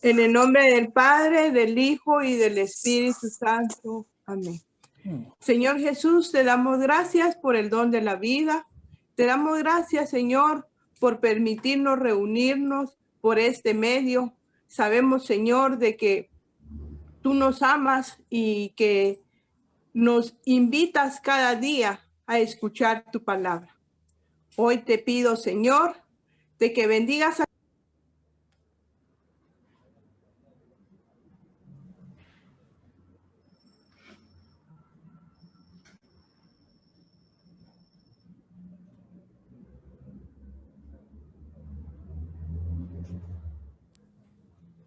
En el nombre del Padre, del Hijo y del Espíritu Santo. Amén. Señor Jesús, te damos gracias por el don de la vida. Te damos gracias, Señor, por permitirnos reunirnos por este medio. Sabemos, Señor, de que tú nos amas y que nos invitas cada día a escuchar tu palabra. Hoy te pido, Señor, de que bendigas a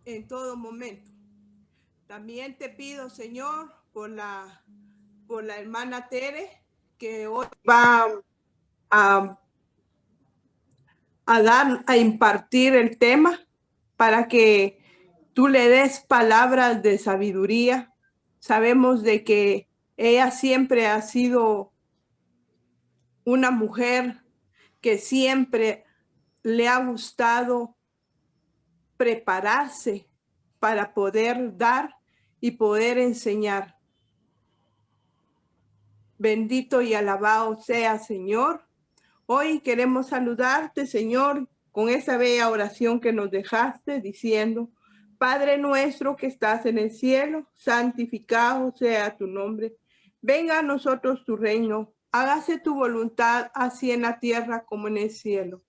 en todo momento. También te pido, Señor, por la hermana Tere, que hoy va a impartir el tema para que tú le des palabras de sabiduría. Sabemos de que ella siempre ha sido una mujer que siempre le ha gustado prepararse para poder dar y poder enseñar. Bendito y alabado sea, Señor. Hoy queremos saludarte, Señor, con esa bella oración que nos dejaste diciendo: Padre nuestro que estás en el cielo, santificado sea tu nombre. Venga a nosotros tu reino. Hágase tu voluntad, así en la tierra como en el cielo.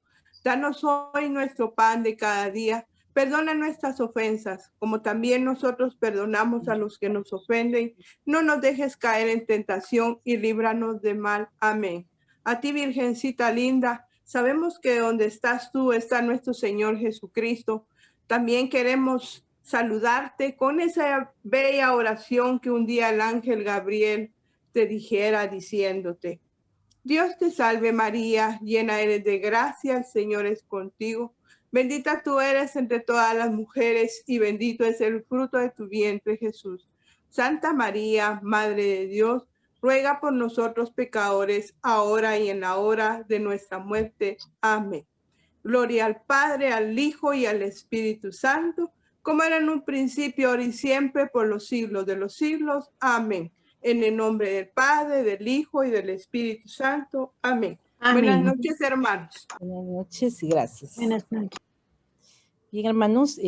Danos hoy nuestro pan de cada día. Perdona nuestras ofensas, como también nosotros perdonamos a los que nos ofenden. No nos dejes caer en tentación y líbranos de mal. Amén. A ti, Virgencita linda, sabemos que donde estás tú está nuestro Señor Jesucristo. También queremos saludarte con esa bella oración que un día el ángel Gabriel te dijera diciéndote: Dios te salve María, llena eres de gracia, el Señor es contigo. Bendita tú eres entre todas las mujeres y bendito es el fruto de tu vientre, Jesús. Santa María, Madre de Dios, ruega por nosotros pecadores, ahora y en la hora de nuestra muerte. Amén. Gloria al Padre, al Hijo y al Espíritu Santo, como era en un principio, ahora y siempre, por los siglos de los siglos. Amén. En el nombre del Padre, del Hijo y del Espíritu Santo. Amén. Amén. Buenas noches, hermanos. Buenas noches y gracias. Buenas noches. Bien, hermanos,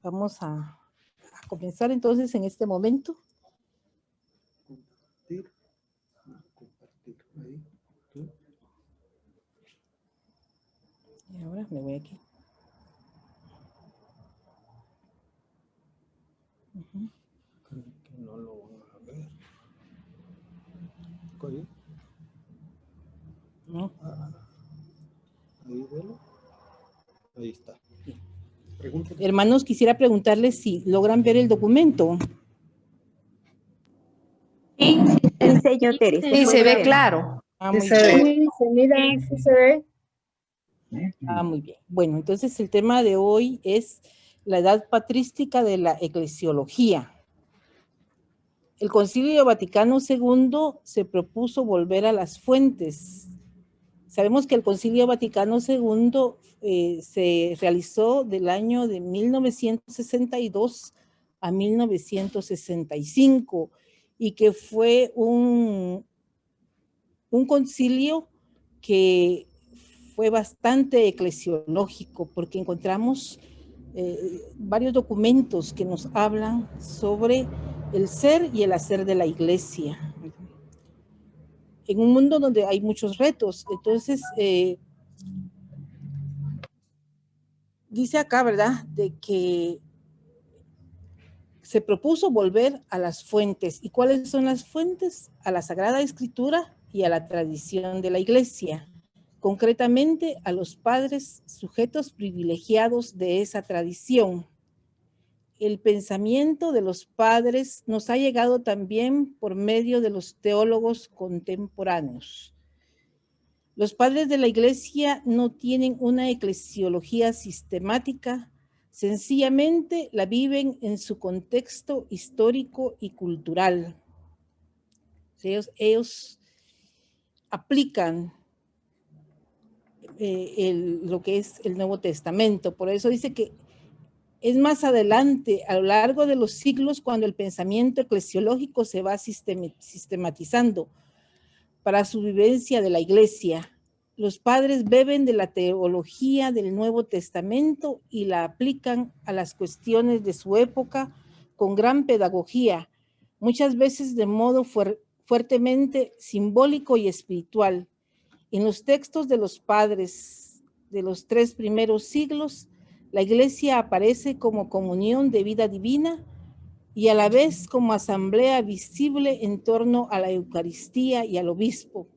vamos a comenzar entonces en este momento. Compartir ahí. Y ahora me voy aquí. Creo que no lo van a ver. ¿Ahí? ¿No? Ahí, velo. Ahí está. Pregúntale. Hermanos, quisiera preguntarles si logran ver el documento. Sí, señor Tere. Sí, se ve claro. Muy Sí, bien. sí, se mira, sí se ve. Muy bien. Bueno, entonces el tema de hoy es la edad patrística de la eclesiología. El Concilio Vaticano II se propuso volver a las fuentes. Sabemos que el Concilio Vaticano II se realizó del año de 1962 a 1965 y que fue un concilio que fue bastante eclesiológico porque encontramos varios documentos que nos hablan sobre el ser y el hacer de la iglesia. En un mundo donde hay muchos retos, entonces dice acá, ¿verdad?, de que se propuso volver a las fuentes. ¿Y cuáles son las fuentes? A la Sagrada Escritura y a la tradición de la iglesia. Concretamente a los padres, sujetos privilegiados de esa tradición. El pensamiento de los padres nos ha llegado también por medio de los teólogos contemporáneos. Los padres de la iglesia no tienen una eclesiología sistemática, sencillamente la viven en su contexto histórico y cultural. Ellos aplican lo que es el Nuevo Testamento. Por eso dice que es más adelante, a lo largo de los siglos, cuando el pensamiento eclesiológico se va sistematizando para su vivencia de la iglesia. Los padres beben de la teología del Nuevo Testamento y la aplican a las cuestiones de su época con gran pedagogía, muchas veces de modo fuertemente simbólico y espiritual. En los textos de los padres de los 3 primeros siglos, la iglesia aparece como comunión de vida divina y a la vez como asamblea visible en torno a la Eucaristía y al obispo.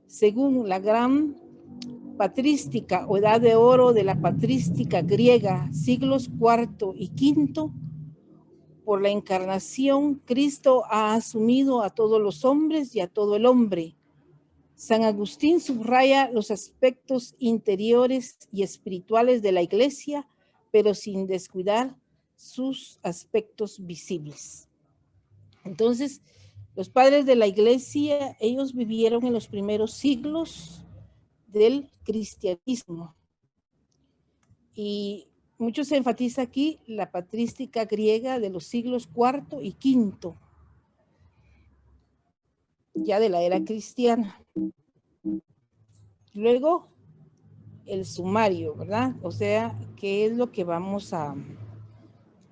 Según la gran patrística o edad de oro de la patrística griega, siglos IV y V, por la encarnación, Cristo ha asumido a todos los hombres y a todo el hombre. San Agustín subraya los aspectos interiores y espirituales de la iglesia, pero sin descuidar sus aspectos visibles. Entonces, los padres de la iglesia, ellos vivieron en los primeros siglos del cristianismo. Y mucho se enfatiza aquí la patrística griega de los siglos IV y V, ya de la era cristiana. Luego, el sumario, ¿verdad? O sea, ¿qué es lo que vamos a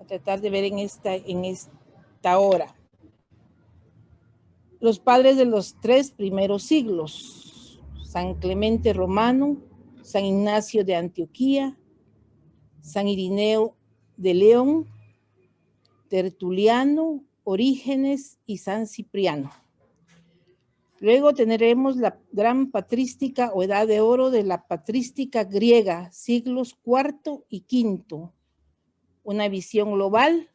tratar de ver en esta hora? Los padres de los 3 primeros siglos: San Clemente Romano, San Ignacio de Antioquía, San Irineo de León, Tertuliano, Orígenes y San Cipriano. Luego tendremos la gran patrística o edad de oro de la patrística griega, siglos IV y V. Una visión global,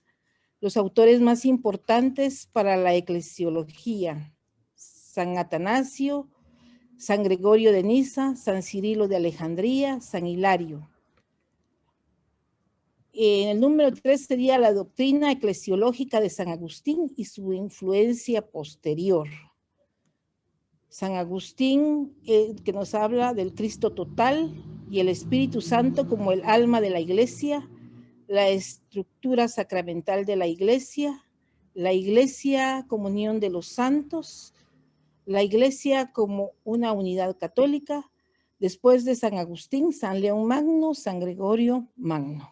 los autores más importantes para la eclesiología: San Atanasio, San Gregorio de Niza, San Cirilo de Alejandría, San Hilario. En el número 3 sería la doctrina eclesiológica de San Agustín y su influencia posterior. San Agustín, que nos habla del Cristo total y el Espíritu Santo como el alma de la iglesia, la estructura sacramental de la iglesia comunión de los santos, la iglesia como una unidad católica. Después de San Agustín, San León Magno, San Gregorio Magno.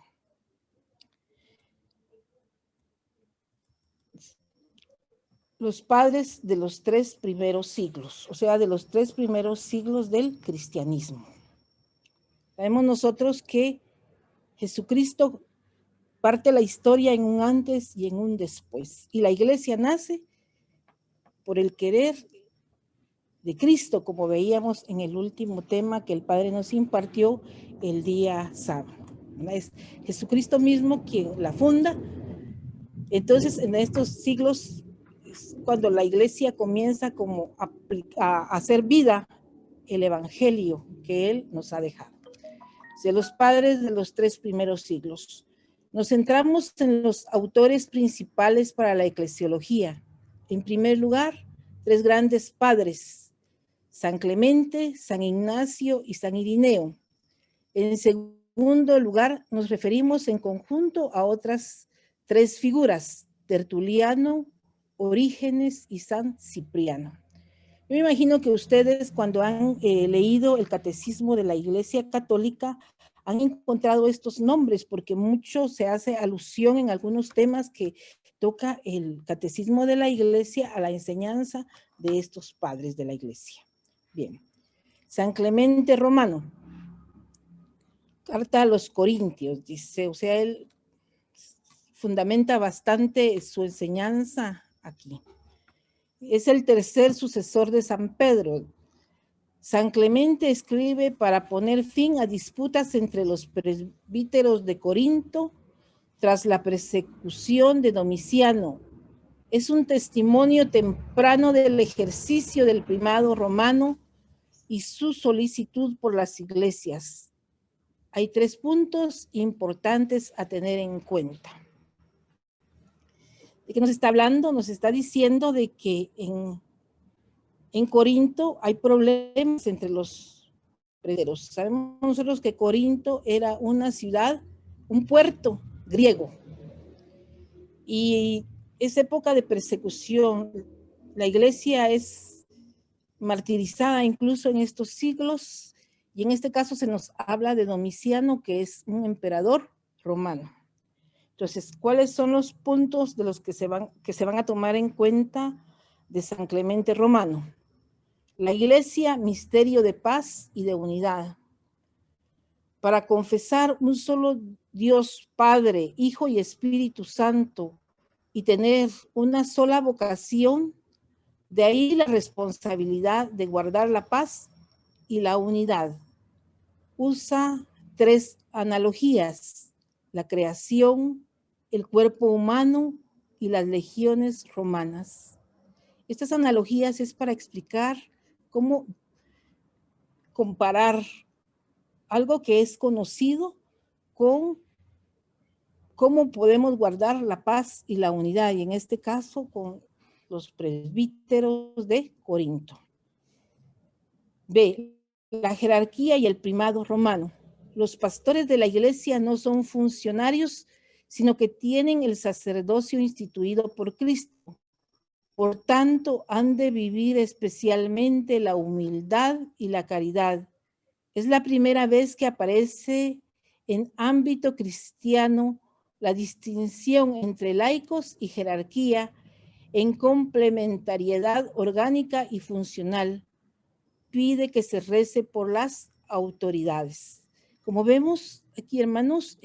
Los padres de los 3 primeros siglos, o sea, de los 3 primeros siglos del cristianismo. Sabemos nosotros que Jesucristo parte la historia en un antes y en un después, y la iglesia nace por el querer de Cristo, como veíamos en el último tema que el Padre nos impartió el día sábado. Es Jesucristo mismo quien la funda. Entonces, en estos siglos, cuando la iglesia comienza como a hacer vida el evangelio que Él nos ha dejado. De los padres de los 3 primeros siglos. Nos centramos en los autores principales para la eclesiología. En primer lugar, 3 grandes padres: San Clemente, San Ignacio y San Irineo. En segundo lugar, nos referimos en conjunto a otras 3 figuras: Tertuliano, Orígenes y San Cipriano. Yo me imagino que ustedes, cuando han leído el Catecismo de la Iglesia Católica, han encontrado estos nombres, porque mucho se hace alusión en algunos temas que toca el Catecismo de la Iglesia a la enseñanza de estos padres de la Iglesia. Bien. San Clemente Romano, carta a los Corintios, dice, o sea, él fundamenta bastante su enseñanza aquí. Es el tercer sucesor de San Pedro. San Clemente escribe para poner fin a disputas entre los presbíteros de Corinto tras la persecución de Domiciano. Es un testimonio temprano del ejercicio del primado romano y su solicitud por las iglesias. Hay 3 puntos importantes a tener en cuenta. ¿De qué nos está hablando? Nos está diciendo de que en Corinto hay problemas entre los presbíteros. Sabemos nosotros que Corinto era una ciudad, un puerto griego. Y es época de persecución. La iglesia es martirizada incluso en estos siglos, y en este caso se nos habla de Domiciano, que es un emperador romano. Entonces, ¿cuáles son los puntos de los que se van a tomar en cuenta de San Clemente Romano? La iglesia, misterio de paz y de unidad. Para confesar un solo Dios Padre, Hijo y Espíritu Santo, y tener una sola vocación, de ahí la responsabilidad de guardar la paz y la unidad. Usa 3 analogías: la creación, el cuerpo humano y las legiones romanas. Estas analogías es para explicar cómo comparar algo que es conocido con cómo podemos guardar la paz y la unidad, y en este caso con los presbíteros de Corinto. B. La jerarquía y el primado romano. Los pastores de la iglesia no son funcionarios, sino que tienen el sacerdocio instituido por Cristo. Por tanto, han de vivir especialmente la humildad y la caridad. Es la primera vez que aparece en ámbito cristiano la distinción entre laicos y jerarquía en complementariedad orgánica y funcional. Pide que se rece por las autoridades. Como vemos aquí, hermanos,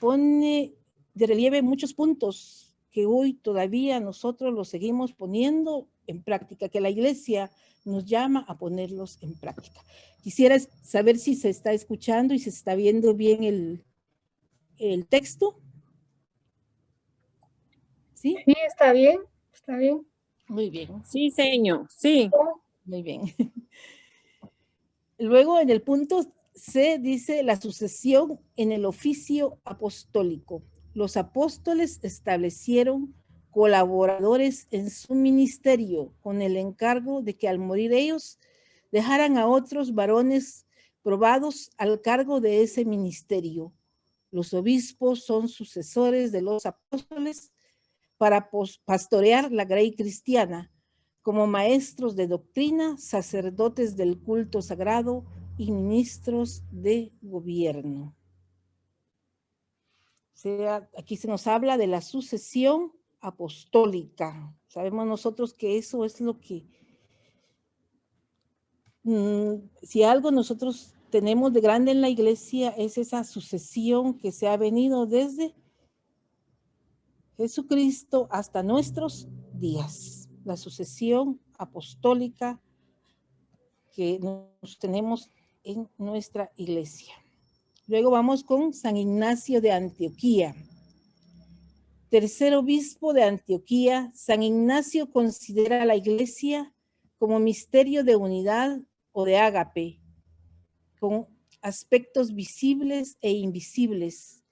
pone de relieve muchos puntos que hoy todavía nosotros los seguimos poniendo en práctica, que la iglesia nos llama a ponerlos en práctica. Quisiera saber si se está escuchando y se está viendo bien el texto. ¿Sí? Sí, está bien, está bien. Muy bien. Sí, señor, sí. Muy bien. Luego en el punto C dice la sucesión en el oficio apostólico. Los apóstoles establecieron colaboradores en su ministerio con el encargo de que al morir ellos dejaran a otros varones probados al cargo de ese ministerio. Los obispos son sucesores de los apóstoles para pastorear la grey cristiana, como maestros de doctrina, sacerdotes del culto sagrado y ministros de gobierno. O sea, aquí se nos habla de la sucesión apostólica. Sabemos nosotros que eso es lo que, si algo nosotros tenemos de grande en la iglesia, es esa sucesión que se ha venido desde Jesucristo hasta nuestros días. La sucesión apostólica que nos tenemos en nuestra iglesia. Luego vamos con San Ignacio de Antioquía. Tercer obispo de Antioquía, San Ignacio considera a la iglesia como misterio de unidad o de ágape, con aspectos visibles e invisibles,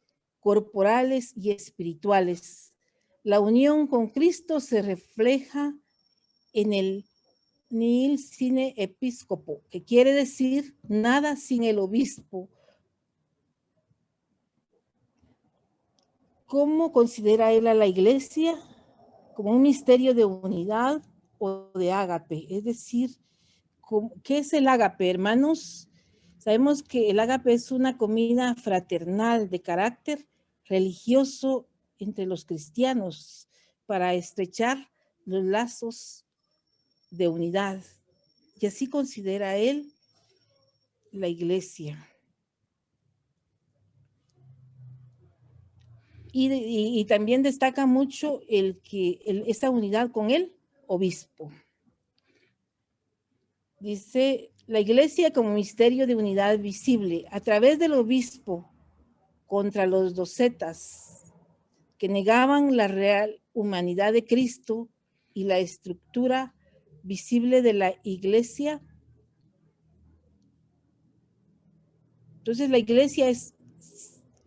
corporales y espirituales. La unión con Cristo se refleja en el nihil sine episcopo, que quiere decir nada sin el obispo. ¿Cómo considera él a la iglesia? Como un misterio de unidad o de ágape. Es decir, ¿qué es el ágape, hermanos? Sabemos que el ágape es una comida fraternal de carácter religioso entre los cristianos para estrechar los lazos de unidad. Y así considera él la iglesia. Y también destaca mucho esta unidad con el obispo. Dice, la iglesia como misterio de unidad visible a través del obispo contra los docetas que negaban la real humanidad de Cristo y la estructura visible de la iglesia. Entonces la iglesia es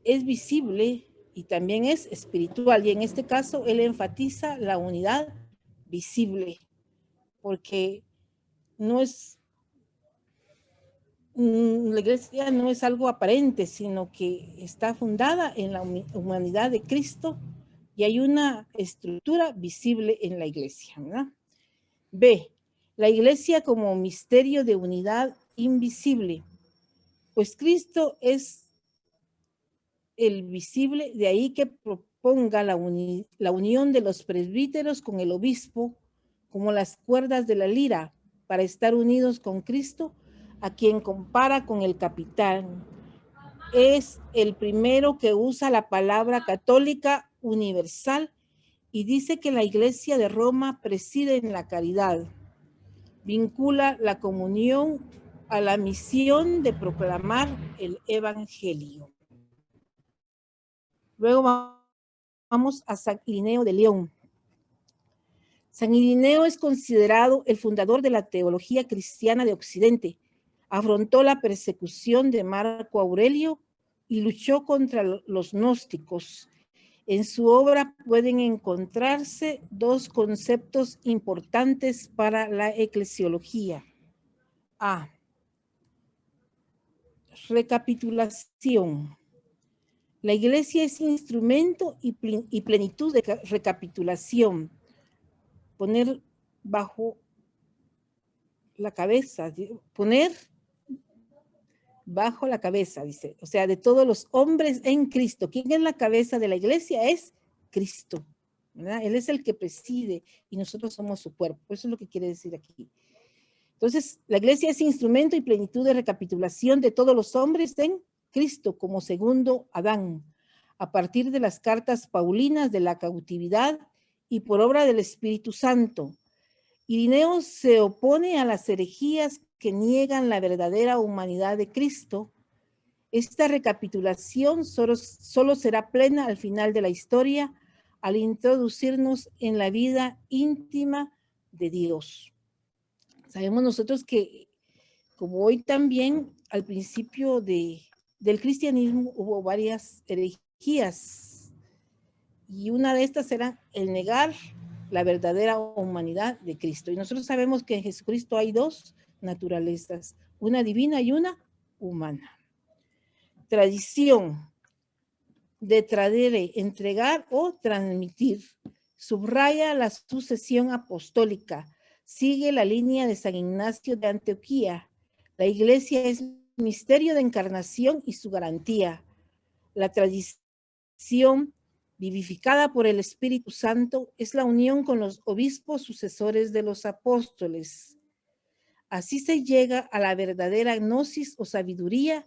visible y también es espiritual, y en este caso él enfatiza la unidad visible, porque no es La iglesia no es algo aparente, sino que está fundada en la humanidad de Cristo y hay una estructura visible en la iglesia, ¿verdad? B, la iglesia como misterio de unidad invisible. Pues Cristo es el visible, de ahí que proponga la unión de los presbíteros con el obispo, como las cuerdas de la lira, para estar unidos con Cristo, a quien compara con el capitán. Es el primero que usa la palabra católica universal y dice que la Iglesia de Roma preside en la caridad. Vincula la comunión a la misión de proclamar el Evangelio. Luego vamos a San Irineo de León. San Irineo es considerado el fundador de la teología cristiana de Occidente. Afrontó la persecución de Marco Aurelio y luchó contra los gnósticos. En su obra pueden encontrarse dos conceptos importantes para la eclesiología. A. Recapitulación. La iglesia es instrumento y plenitud de recapitulación. Poner bajo la cabeza, poner bajo la cabeza, dice, o sea, de todos los hombres en Cristo. ¿Quién es la cabeza de la iglesia? Es Cristo, ¿verdad? Él es el que preside y nosotros somos su cuerpo. Eso es lo que quiere decir aquí. Entonces, la iglesia es instrumento y plenitud de recapitulación de todos los hombres en Cristo como segundo Adán, a partir de las cartas paulinas de la cautividad y por obra del Espíritu Santo. Irineo se opone a las herejías que niegan la verdadera humanidad de Cristo. Esta recapitulación solo será plena al final de la historia, al introducirnos en la vida íntima de Dios. Sabemos nosotros que, como hoy también, al principio del cristianismo hubo varias herejías, y una de estas era el negar la verdadera humanidad de Cristo. Y nosotros sabemos que en Jesucristo hay dos naturalezas, una divina y una humana. Tradición, de tradere, entregar o transmitir. Subraya la sucesión apostólica. Sigue la línea de San Ignacio de Antioquía. La iglesia es misterio de encarnación y su garantía. La tradición vivificada por el Espíritu Santo es la unión con los obispos sucesores de los apóstoles. Así se llega a la verdadera gnosis o sabiduría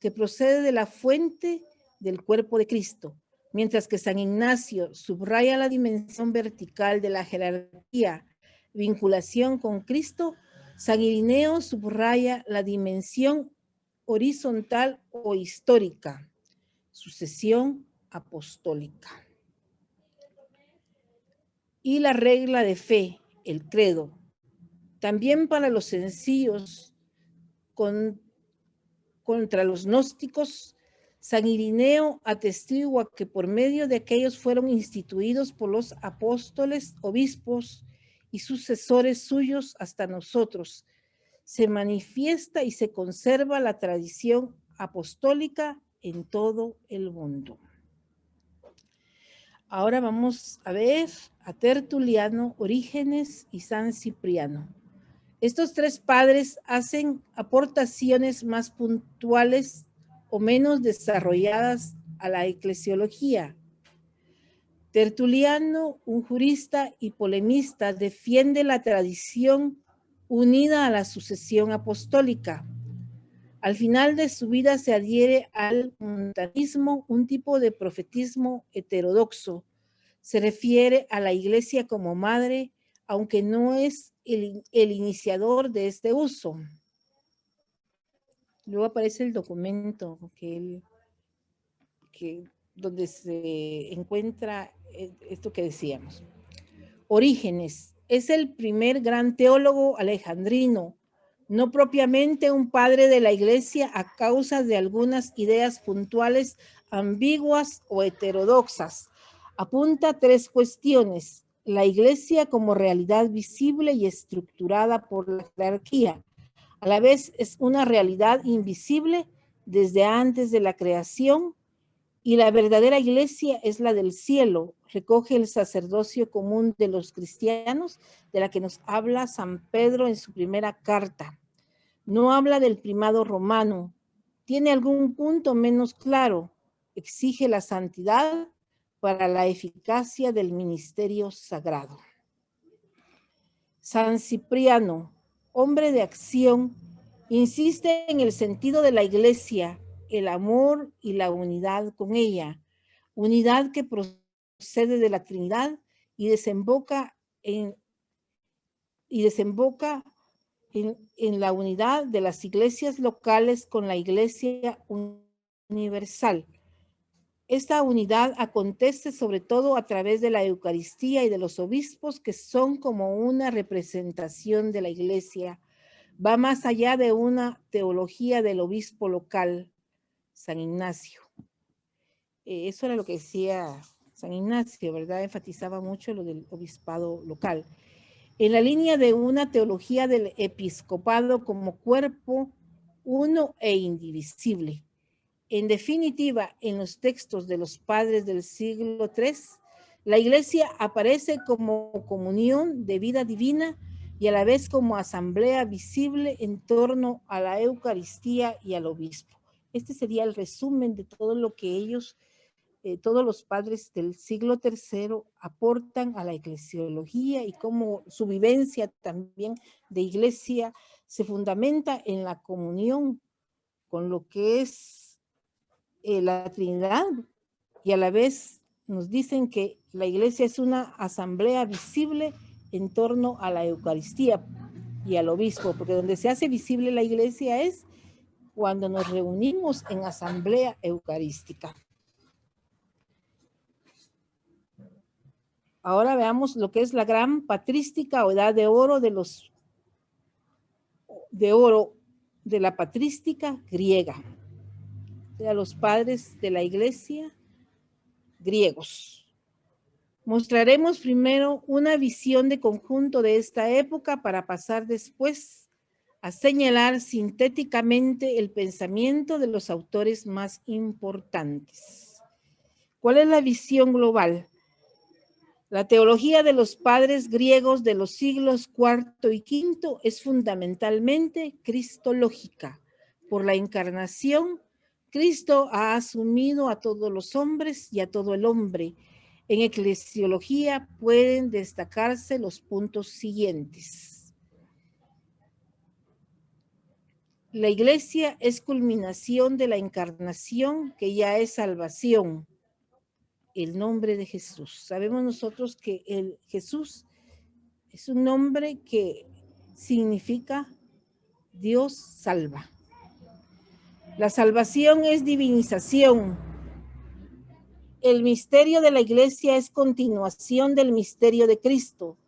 que procede de la fuente del cuerpo de Cristo, mientras que San Ignacio subraya la dimensión vertical de la jerarquía, vinculación con Cristo. San Irineo subraya la dimensión horizontal o histórica, sucesión apostólica. Y la regla de fe, el credo, también para los sencillos contra los gnósticos. San Irineo atestigua que por medio de aquellos fueron instituidos por los apóstoles, obispos y sucesores suyos hasta nosotros. Se manifiesta y se conserva la tradición apostólica en todo el mundo. Ahora vamos a ver a Tertuliano, Orígenes y San Cipriano. Estos tres padres hacen aportaciones más puntuales o menos desarrolladas a la eclesiología. Tertuliano, un jurista y polemista, defiende la tradición unida a la sucesión apostólica. Al final de su vida se adhiere al montanismo, un tipo de profetismo heterodoxo. Se refiere a la iglesia como madre, aunque no es el iniciador de este uso. Luego aparece el documento donde se encuentra esto que decíamos. Orígenes es el primer gran teólogo alejandrino, no propiamente un padre de la iglesia a causa de algunas ideas puntuales ambiguas o heterodoxas. Apunta tres cuestiones: la iglesia como realidad visible y estructurada por la jerarquía, A la vez es una realidad invisible desde antes de la creación, y la verdadera iglesia es la del cielo. Recoge el sacerdocio común de los cristianos, de la que nos habla San Pedro en su primera carta. No habla del primado romano. Tiene algún punto menos claro. Exige la santidad para la eficacia del ministerio sagrado. San Cipriano, hombre de acción, insiste en el sentido de la iglesia, el amor y la unidad con ella, unidad que procede de la Trinidad y desemboca en la unidad de las iglesias locales con la iglesia universal. Esta unidad acontece sobre todo a través de la Eucaristía y de los obispos, que son como una representación de la iglesia. Va más allá de una teología del obispo local, San Ignacio. Eso era lo que decía San Ignacio, ¿verdad? Enfatizaba mucho lo del obispado local. En la línea de una teología del episcopado como cuerpo uno e indivisible. En definitiva, en los textos de los padres del siglo III, la iglesia aparece como comunión de vida divina y a la vez como asamblea visible en torno a la Eucaristía y al obispo. Este sería el resumen de todo lo que ellos, todos los padres del siglo III aportan a la eclesiología, y cómo su vivencia también de iglesia se fundamenta en la comunión con lo que es la Trinidad, y a la vez nos dicen que la iglesia es una asamblea visible en torno a la Eucaristía y al obispo, porque donde se hace visible la iglesia es cuando nos reunimos en asamblea eucarística. Ahora veamos lo que es la gran patrística o edad de oro de la patrística griega. A los padres de la iglesia griegos. Mostraremos primero una visión de conjunto de esta época para pasar después a señalar sintéticamente el pensamiento de los autores más importantes. ¿Cuál es la visión global? La teología de los padres griegos de los siglos IV y V es fundamentalmente cristológica. Por la encarnación, Cristo ha asumido a todos los hombres y a todo el hombre. En eclesiología pueden destacarse los puntos siguientes. La iglesia es culminación de la encarnación, que ya es salvación. El nombre de Jesús. Sabemos nosotros que el Jesús es un nombre que significa Dios salva. La salvación es divinización. El misterio de la iglesia es continuación del misterio de Cristo.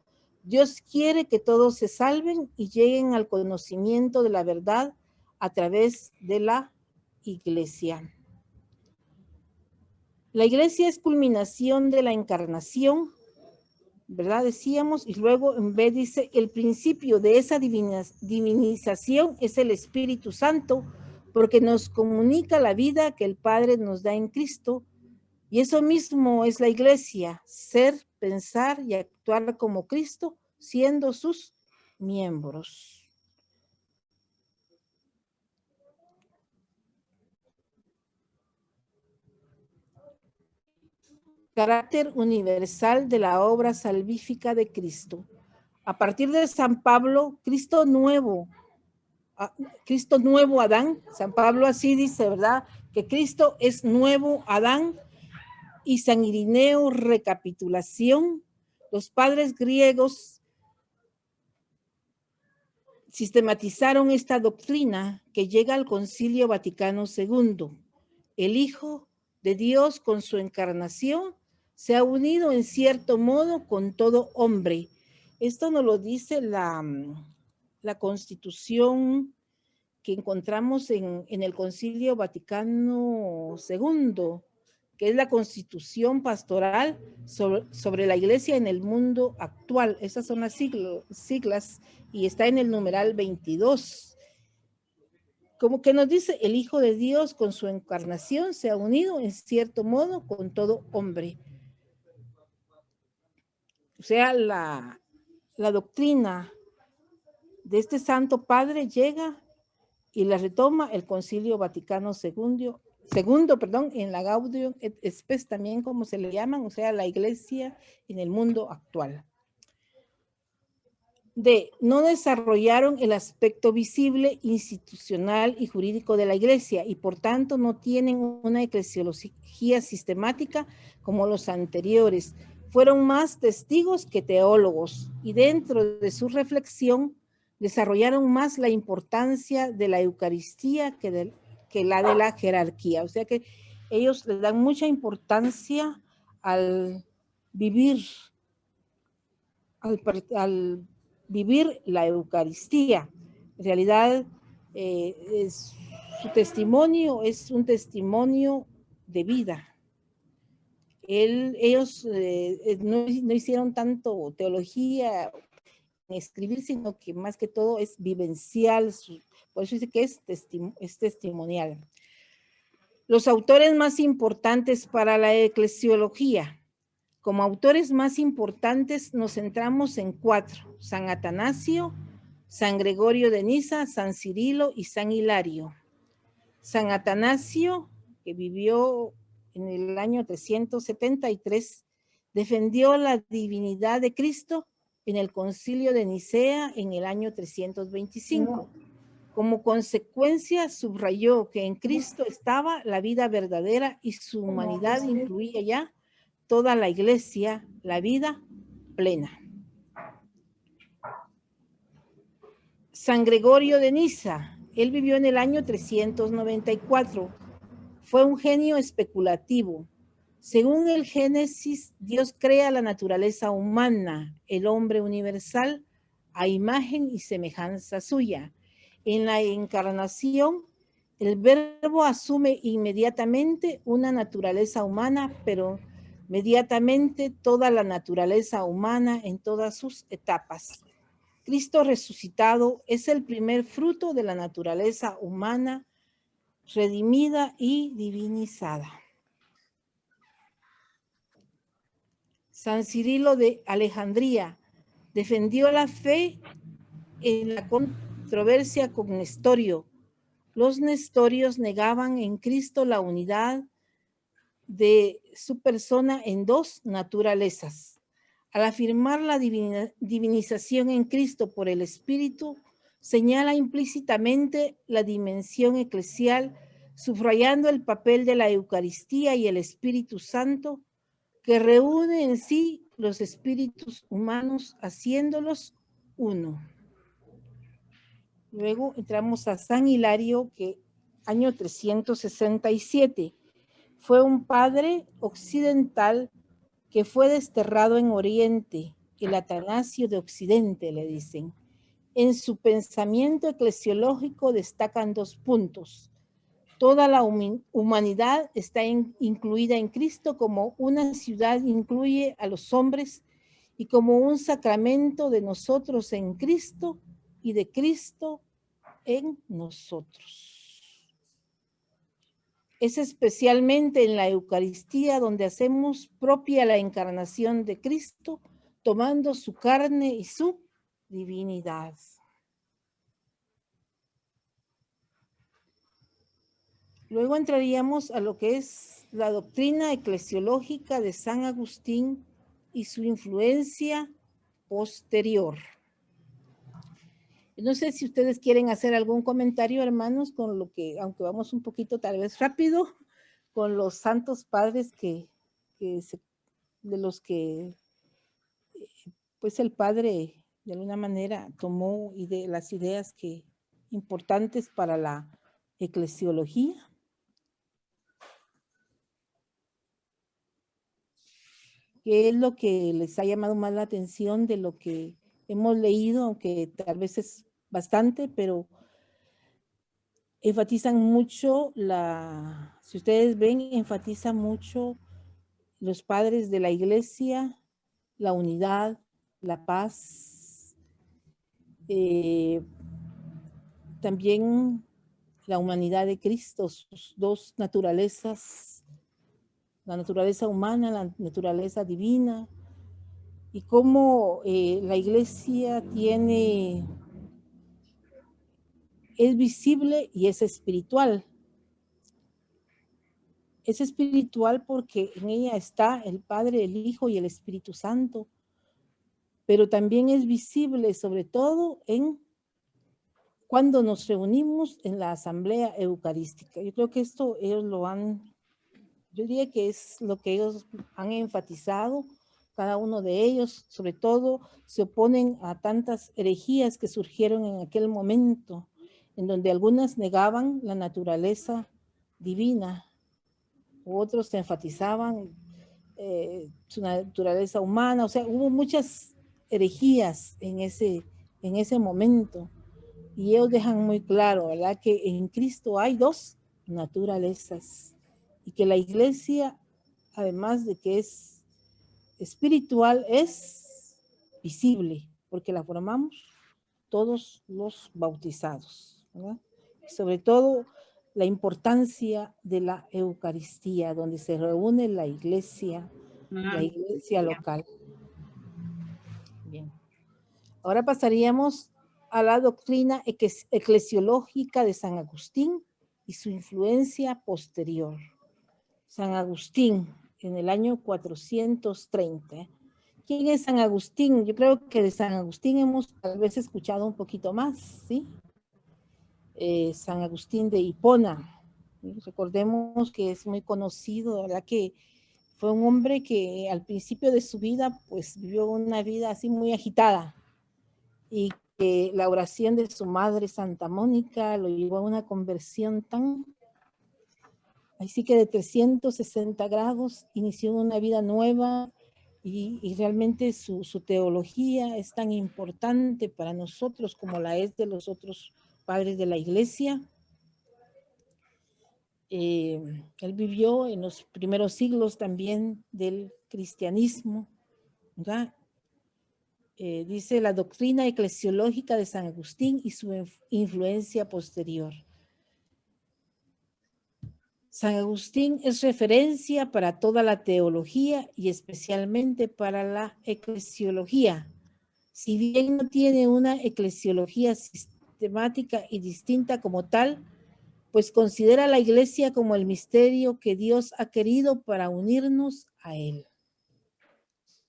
Dios quiere que todos se salven y lleguen al conocimiento de la verdad a través de la iglesia. La iglesia es culminación de la encarnación, ¿verdad? Decíamos, y luego en vez dice, el principio de esa divinización es el Espíritu Santo, porque nos comunica la vida que el Padre nos da en Cristo, y eso mismo es la iglesia, ser, pensar y actuar como Cristo, siendo sus miembros. Carácter universal de la obra salvífica de Cristo. A partir de San Pablo, Cristo nuevo Adán, San Pablo así dice, ¿verdad? Que Cristo es nuevo Adán, y San Irineo, recapitulación. Los padres griegos sistematizaron esta doctrina que llega al Concilio Vaticano II. El Hijo de Dios con su encarnación se ha unido en cierto modo con todo hombre. Esto nos lo dice la Constitución que encontramos en el Concilio Vaticano II, que es la Constitución Pastoral sobre la Iglesia en el mundo actual. Esas son las siglas y está en el numeral 22. como que nos dice, el Hijo de Dios con su encarnación se ha unido en cierto modo con todo hombre. O sea, la doctrina de este Santo Padre llega y la retoma el Concilio Vaticano II, en la Gaudium et Spes también, como se le llaman, o sea, la Iglesia en el mundo actual. No desarrollaron el aspecto visible, institucional y jurídico de la Iglesia y por tanto no tienen una eclesiología sistemática como los anteriores. Fueron más testigos que teólogos y dentro de su reflexión desarrollaron más la importancia de la Eucaristía que la de la jerarquía. O sea que ellos le dan mucha importancia al vivir, al vivir la Eucaristía. En realidad, su testimonio es un testimonio de vida. Ellos no hicieron tanto teología en escribir, sino que más que todo es vivencial, por eso dice que es testimonial. Los autores más importantes para la eclesiología. Como autores más importantes nos centramos en 4, San Atanasio, San Gregorio de Niza, San Cirilo y San Hilario. San Atanasio, que vivió en el año 373, defendió la divinidad de Cristo en el Concilio de Nicea en el año 325. Como consecuencia, subrayó que en Cristo estaba la vida verdadera y su humanidad incluía ya toda la Iglesia, la vida plena. San Gregorio de Niza, él vivió en el año 394. Fue un genio especulativo. Según el Génesis, Dios crea la naturaleza humana, el hombre universal, a imagen y semejanza suya. En la encarnación, el Verbo asume inmediatamente una naturaleza humana, pero inmediatamente toda la naturaleza humana en todas sus etapas. Cristo resucitado es el primer fruto de la naturaleza humana, redimida y divinizada. San Cirilo de Alejandría defendió la fe en la controversia con Nestorio. Los nestorios negaban en Cristo la unidad de su persona en 2 naturalezas. Al afirmar la divinización en Cristo por el Espíritu, señala implícitamente la dimensión eclesial, subrayando el papel de la Eucaristía y el Espíritu Santo, que reúne en sí los espíritus humanos, haciéndolos uno. Luego entramos a San Hilario, que año 367, fue un padre occidental que fue desterrado en Oriente, el Atanasio de Occidente, le dicen. En su pensamiento eclesiológico destacan 2 puntos. Toda la humanidad está incluida en Cristo, como una ciudad incluye a los hombres y como un sacramento de nosotros en Cristo y de Cristo en nosotros. Es especialmente en la Eucaristía donde hacemos propia la encarnación de Cristo, tomando su carne y su divinidad. Luego entraríamos a lo que es la doctrina eclesiológica de San Agustín y su influencia posterior. No sé si ustedes quieren hacer algún comentario, hermanos, con lo que, aunque vamos un poquito tal vez rápido, con los santos padres de los que pues el padre de alguna manera tomó de las ideas importantes para la eclesiología. ¿Qué es lo que les ha llamado más la atención de lo que hemos leído, aunque tal vez es bastante, pero enfatizan mucho si ustedes ven, enfatizan mucho los padres de la Iglesia, la unidad, la paz. También la humanidad de Cristo, sus dos naturalezas, la naturaleza humana, la naturaleza divina, y cómo la iglesia es visible y es espiritual. Es espiritual porque en ella está el Padre, el Hijo y el Espíritu Santo, pero también es visible sobre todo cuando nos reunimos en la asamblea eucarística. Yo creo que esto ellos yo diría que es lo que ellos han enfatizado, cada uno de ellos, sobre todo se oponen a tantas herejías que surgieron en aquel momento, en donde algunas negaban la naturaleza divina, otros enfatizaban su naturaleza humana, o sea, hubo muchas herejías en ese momento, y ellos dejan muy claro, ¿verdad?, que en Cristo hay dos naturalezas, y que la iglesia, además de que es espiritual, es visible, porque la formamos todos los bautizados, ¿verdad? Y sobre todo, la importancia de la Eucaristía, donde se reúne la iglesia local. Bien. Ahora pasaríamos a la doctrina eclesiológica de San Agustín y su influencia posterior. San Agustín, en el año 430. ¿Quién es San Agustín? Yo creo que de San Agustín hemos tal vez escuchado un poquito más, ¿sí? San Agustín de Hipona. Recordemos que es muy conocido, ¿verdad?, que fue un hombre que al principio de su vida pues vivió una vida así muy agitada, y que la oración de su madre Santa Mónica lo llevó a una conversión así que de 360 grados, inició una vida nueva, y realmente su teología es tan importante para nosotros como la es de los otros padres de la iglesia. Él vivió en los primeros siglos también del cristianismo, ¿verdad? Dice la doctrina eclesiológica de San Agustín y su influencia posterior. San Agustín es referencia para toda la teología y especialmente para la eclesiología. Si bien no tiene una eclesiología sistemática y distinta como tal, pues considera a la iglesia como el misterio que Dios ha querido para unirnos a Él.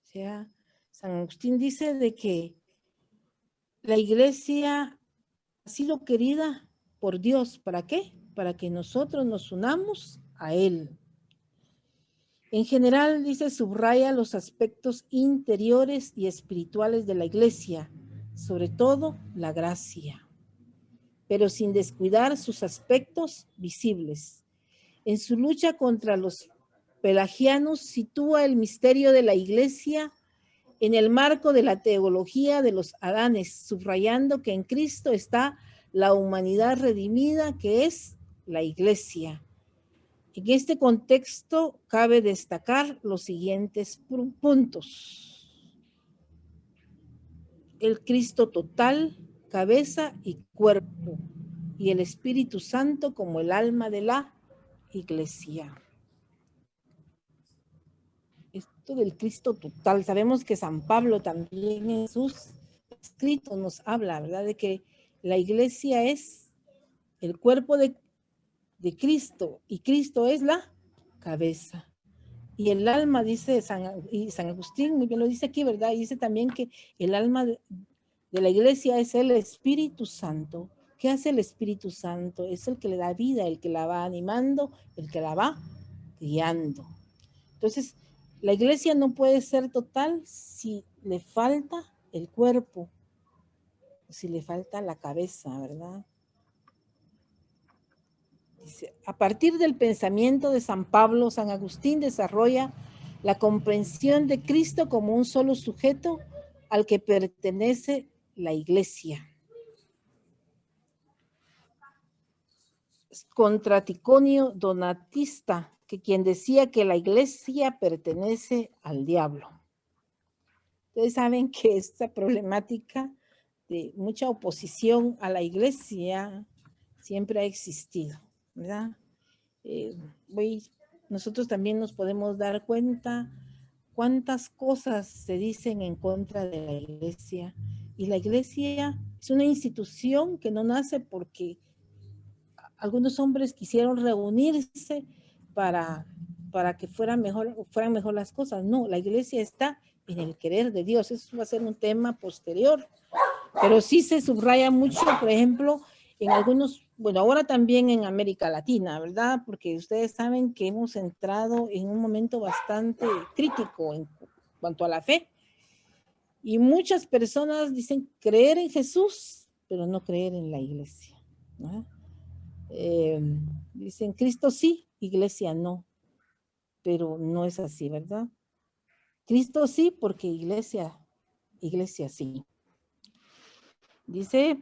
O sea, San Agustín dice de que la iglesia ha sido querida por Dios. ¿Para qué? Para que nosotros nos unamos a Él. En general, dice, subraya los aspectos interiores y espirituales de la iglesia, sobre todo la gracia, pero sin descuidar sus aspectos visibles. En su lucha contra los pelagianos, sitúa el misterio de la iglesia en el marco de la teología de los Adanes, subrayando que en Cristo está la humanidad redimida, que es la iglesia. En este contexto cabe destacar los siguientes puntos: el Cristo total, cabeza y cuerpo, y el Espíritu Santo como el alma de la iglesia. Esto del Cristo total, sabemos que San Pablo también en sus escritos nos habla, ¿verdad?, de que la iglesia es el cuerpo de Cristo, y Cristo es la cabeza. Y el alma, dice San Agustín, muy bien lo dice aquí, ¿verdad? Y dice también que el alma de la iglesia es el Espíritu Santo. ¿Qué hace el Espíritu Santo? Es el que le da vida, el que la va animando, el que la va guiando. Entonces, la iglesia no puede ser total si le falta el cuerpo, si le falta la cabeza, ¿verdad? Dice, a partir del pensamiento de San Pablo, San Agustín desarrolla la comprensión de Cristo como un solo sujeto al que pertenece la iglesia. Contra Ticonio Donatista, que quien decía que la iglesia pertenece al diablo. Ustedes saben que esta problemática de mucha oposición a la iglesia siempre ha existido, ¿verdad? Nosotros también nos podemos dar cuenta cuántas cosas se dicen en contra de la iglesia. Y la iglesia es una institución que no nace porque algunos hombres quisieron reunirse para que fueran mejor las cosas. No, la iglesia está en el querer de Dios. Eso va a ser un tema posterior. Pero sí se subraya mucho, por ejemplo, en algunos, bueno, ahora también en América Latina, ¿verdad? Porque ustedes saben que hemos entrado en un momento bastante crítico en cuanto a la fe. Y muchas personas dicen creer en Jesús, pero no creer en la iglesia, ¿no? Dicen Cristo sí, iglesia no, pero no es así, ¿verdad? Cristo sí, porque iglesia sí. Dice,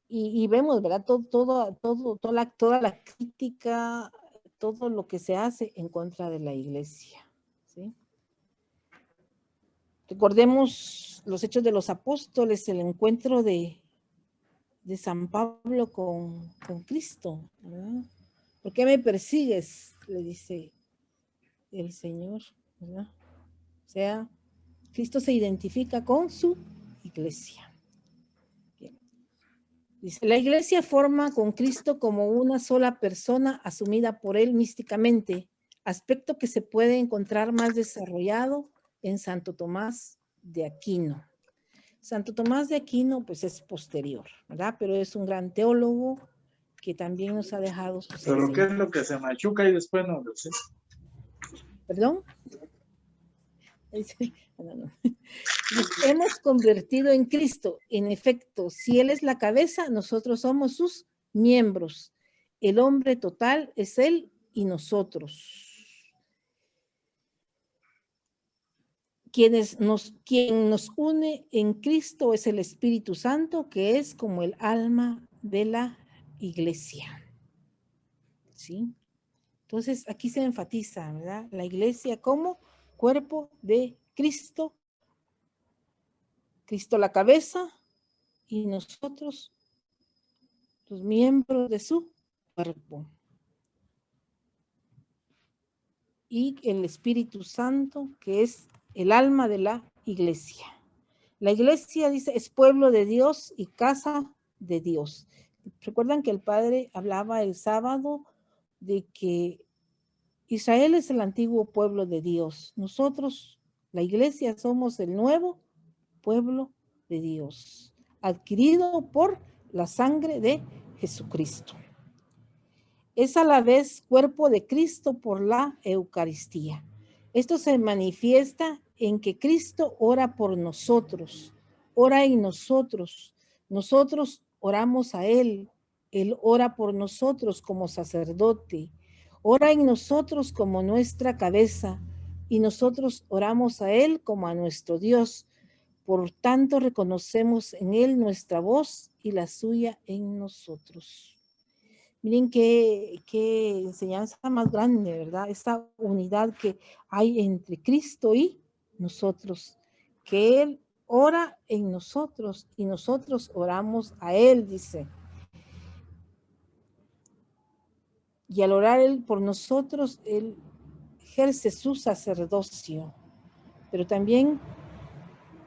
y vemos, ¿verdad? Toda la crítica, todo lo que se hace en contra de la iglesia, ¿sí? Recordemos los Hechos de los Apóstoles, el encuentro de San Pablo con Cristo, ¿verdad? ¿Por qué me persigues? Le dice el Señor, ¿verdad? O sea, Cristo se identifica con su iglesia. Bien. Dice, la iglesia forma con Cristo como una sola persona asumida por él místicamente, aspecto que se puede encontrar más desarrollado en Santo Tomás de Aquino. Santo Tomás de Aquino, pues es posterior, ¿verdad? Pero es un gran teólogo que también nos ha dejado sus Pero ¿qué es enseñanzas. lo que se machuca y después no lo sé? ¿Perdón? No. Nos hemos convertido en Cristo. En efecto, si Él es la cabeza, nosotros somos sus miembros. El hombre total es Él y nosotros. Quien nos une en Cristo es el Espíritu Santo, que es como el alma de la iglesia. ¿Sí? Entonces, aquí se enfatiza, ¿verdad? La iglesia como cuerpo de Cristo. Cristo la cabeza y nosotros los miembros de su cuerpo. Y el Espíritu Santo, que es el alma de la iglesia. La iglesia, dice, es pueblo de Dios y casa de Dios. Recuerdan que el Padre hablaba el sábado de que Israel es el antiguo pueblo de Dios. Nosotros, la iglesia, somos el nuevo pueblo de Dios, adquirido por la sangre de Jesucristo. Es a la vez cuerpo de Cristo por la Eucaristía. Esto se manifiesta en que Cristo ora por nosotros, ora en nosotros. Nosotros oramos a Él. Él ora por nosotros como sacerdote. Ora en nosotros como nuestra cabeza y nosotros oramos a Él como a nuestro Dios. Por tanto, reconocemos en Él nuestra voz y la suya en nosotros. Miren qué enseñanza más grande, ¿verdad? Esta unidad que hay entre Cristo y nosotros, que Él ora en nosotros y nosotros oramos a Él, dice. Y al orar Él por nosotros, Él ejerce su sacerdocio. Pero también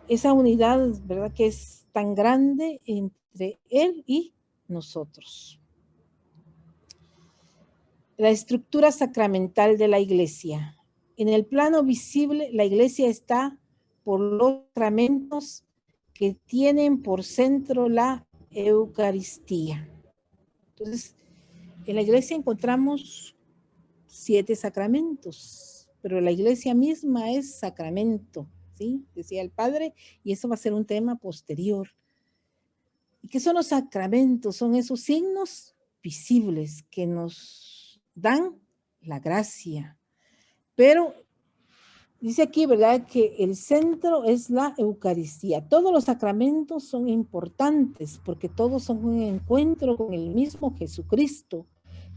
esa unidad, ¿verdad? Que es tan grande entre Él y nosotros. La estructura sacramental de la iglesia. En el plano visible, la iglesia está por los sacramentos que tienen por centro la Eucaristía. Entonces, en la iglesia encontramos 7 sacramentos, pero la iglesia misma es sacramento, ¿sí? Decía el Padre, y eso va a ser un tema posterior. ¿Y qué son los sacramentos? Son esos signos visibles que nos dan la gracia. Pero dice aquí, ¿verdad?, que el centro es la Eucaristía. Todos los sacramentos son importantes porque todos son un encuentro con el mismo Jesucristo.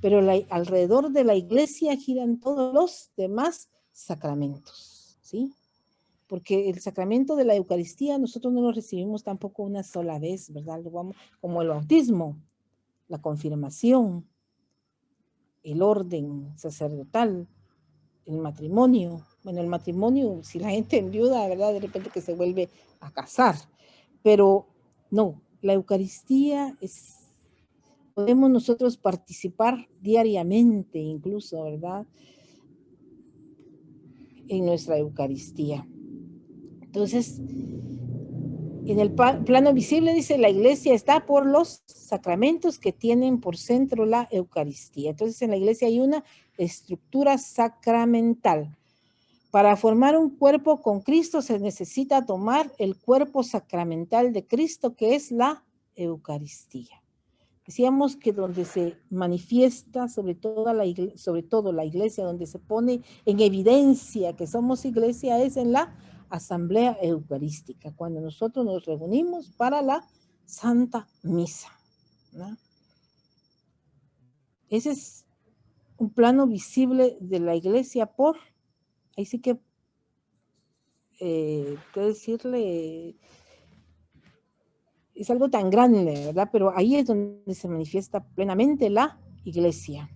Pero alrededor de la iglesia giran todos los demás sacramentos, ¿sí? Porque el sacramento de la Eucaristía nosotros no lo recibimos tampoco una sola vez, ¿verdad? Lo vamos, como el bautismo. la confirmación, el orden sacerdotal, el matrimonio. Bueno, el matrimonio, si la gente enviuda, ¿verdad? De repente que se vuelve a casar. Pero no, la Eucaristía es, podemos nosotros participar diariamente incluso, ¿verdad? En nuestra Eucaristía. Entonces, en el plano visible dice, la iglesia está por los sacramentos que tienen por centro la Eucaristía. Entonces, en la iglesia hay una estructura sacramental. Para formar un cuerpo con Cristo se necesita tomar el cuerpo sacramental de Cristo, que es la Eucaristía. Decíamos que donde se manifiesta sobre todo la iglesia, donde se pone en evidencia que somos iglesia, es en la asamblea eucarística, cuando nosotros nos reunimos para la Santa Misa, ¿no? Ese es un plano visible de la iglesia por, ahí sí que, ¿qué decirle? Es algo tan grande, ¿verdad? Pero ahí es donde se manifiesta plenamente la iglesia.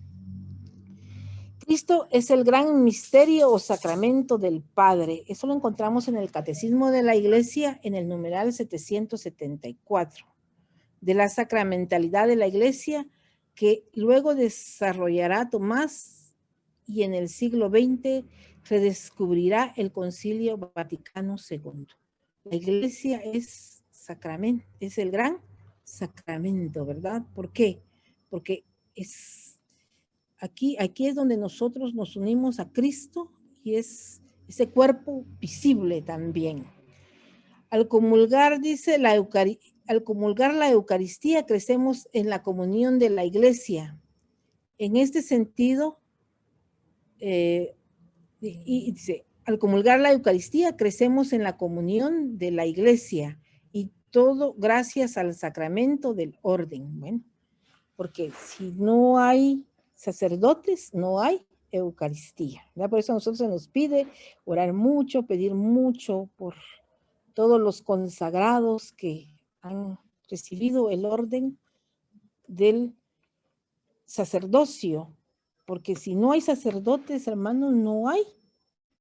Cristo es el gran misterio o sacramento del Padre. Eso lo encontramos en el Catecismo de la Iglesia en el numeral 774. De la sacramentalidad de la Iglesia que luego desarrollará Tomás y en el siglo XX redescubrirá el Concilio Vaticano II. La Iglesia es sacramento, es el gran sacramento, ¿verdad? ¿Por qué? Porque es aquí es donde nosotros nos unimos a Cristo y es ese cuerpo visible también. Al comulgar, dice, al comulgar la Eucaristía crecemos en la comunión de la iglesia. En este sentido, y dice, al comulgar la Eucaristía crecemos en la comunión de la iglesia y todo gracias al sacramento del orden. Bueno, porque si no hay sacerdotes, no hay Eucaristía, ¿verdad? Por eso a nosotros se nos pide orar mucho, pedir mucho por todos los consagrados que han recibido el orden del sacerdocio, porque si no hay sacerdotes, hermanos, no hay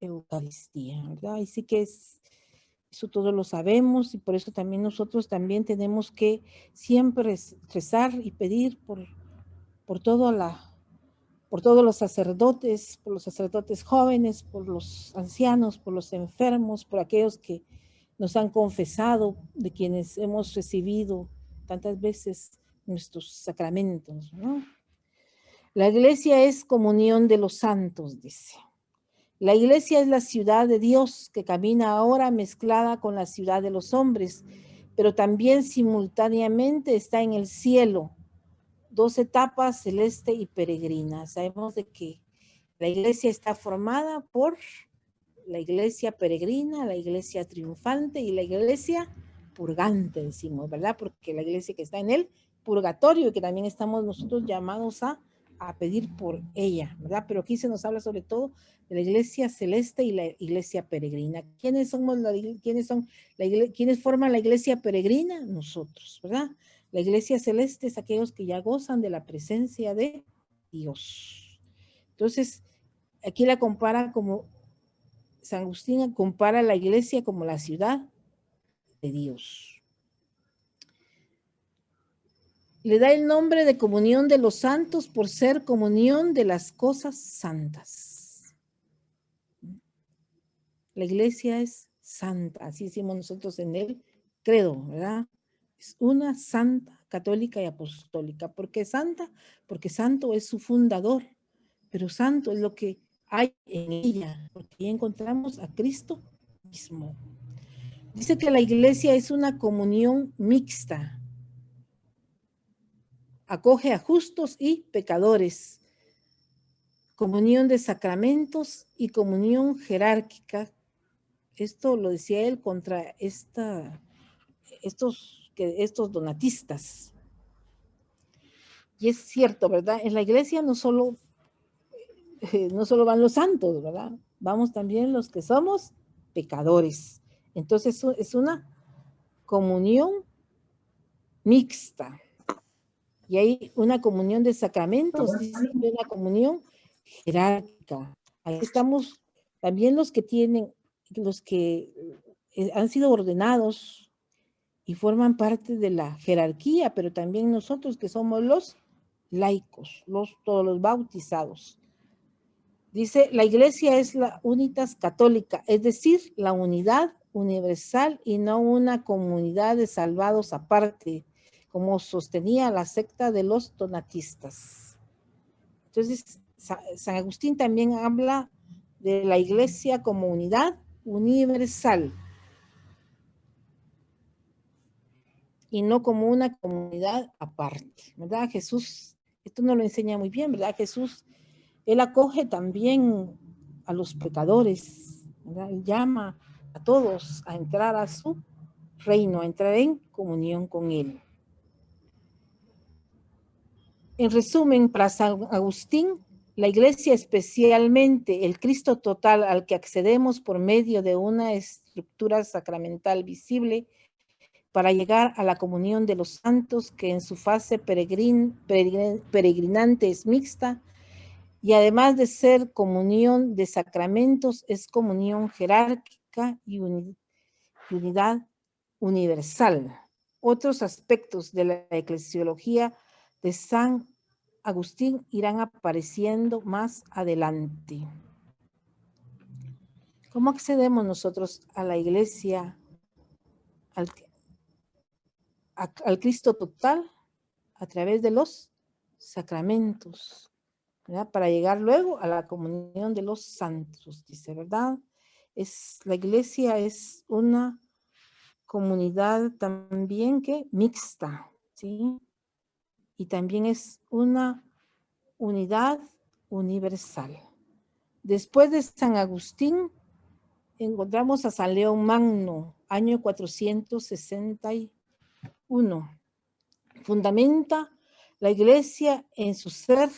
Eucaristía, ¿verdad? Y sí que eso todos lo sabemos y por eso también nosotros también tenemos que siempre rezar y pedir por todos los sacerdotes, por los sacerdotes jóvenes, por los ancianos, por los enfermos, por aquellos que nos han confesado, de quienes hemos recibido tantas veces nuestros sacramentos, ¿no? La iglesia es comunión de los santos, dice. La iglesia es la ciudad de Dios que camina ahora mezclada con la ciudad de los hombres, pero también simultáneamente está en el cielo. Dos etapas, celeste y peregrina. Sabemos de que la iglesia está formada por la iglesia peregrina, la iglesia triunfante y la iglesia purgante, decimos, ¿verdad? Porque la iglesia que está en el purgatorio, que también estamos nosotros llamados a pedir por ella, ¿verdad? Pero aquí se nos habla sobre todo de la iglesia celeste y la iglesia peregrina. ¿Quiénes forman la iglesia peregrina? Nosotros, ¿verdad? La iglesia celeste es aquellos que ya gozan de la presencia de Dios. Entonces, aquí la compara como, San Agustín compara la iglesia como la ciudad de Dios. Le da el nombre de comunión de los santos por ser comunión de las cosas santas. La iglesia es santa, así decimos nosotros en el credo, ¿verdad? Es una santa, católica y apostólica. ¿Por qué santa? Porque santo es su fundador, pero santo es lo que hay en ella, porque ahí encontramos a Cristo mismo. Dice que la iglesia es una comunión mixta. Acoge a justos y pecadores. Comunión de sacramentos y comunión jerárquica. Esto lo decía él contra estos donatistas. Y es cierto, ¿verdad? En la iglesia no solo van los santos, ¿verdad? Vamos también los que somos pecadores. Entonces es una comunión mixta. Y hay una comunión de sacramentos, dice, una comunión jerárquica. Ahí estamos también los que han sido ordenados y forman parte de la jerarquía, pero también nosotros que somos los laicos, todos los bautizados. Dice, la iglesia es la unitas católica, es decir, la unidad universal y no una comunidad de salvados aparte, como sostenía la secta de los donatistas. Entonces, San Agustín también habla de la iglesia como unidad universal y no como una comunidad aparte, ¿verdad? Jesús, esto nos lo enseña muy bien, ¿verdad? Jesús, Él acoge también a los pecadores, ¿verdad? Él llama a todos a entrar a su reino, a entrar en comunión con Él. En resumen, para San Agustín, la iglesia, especialmente el Cristo total al que accedemos por medio de una estructura sacramental visible para llegar a la comunión de los santos, que en su fase peregrinante es mixta, y además de ser comunión de sacramentos, es comunión jerárquica y unidad universal. Otros aspectos de la eclesiología de San Agustín irán apareciendo más adelante. ¿Cómo accedemos nosotros a la iglesia, al Cristo total? A través de los sacramentos, ¿verdad? Para llegar luego a la comunión de los santos, dice, ¿verdad? La iglesia es una comunidad también que mixta, ¿sí? Y también es una unidad universal. Después de San Agustín, encontramos a San León Magno, año 461. Fundamenta la iglesia en su ser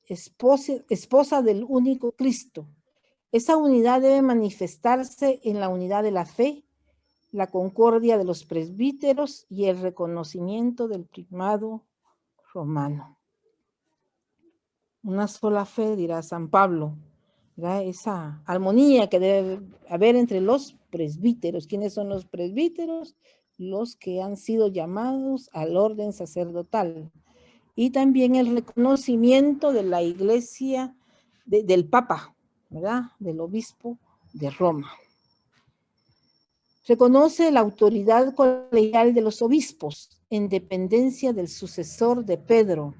esposa del único Cristo. Esa unidad debe manifestarse en la unidad de la fe, la concordia de los presbíteros y el reconocimiento del primado romano. Una sola fe, dirá San Pablo, ¿verdad? Esa armonía que debe haber entre los presbíteros. ¿Quiénes son los presbíteros? Los que han sido llamados al orden sacerdotal. Y también el reconocimiento de la iglesia, del Papa, ¿verdad? Del obispo de Roma. Reconoce la autoridad colegial de los obispos en dependencia del sucesor de Pedro,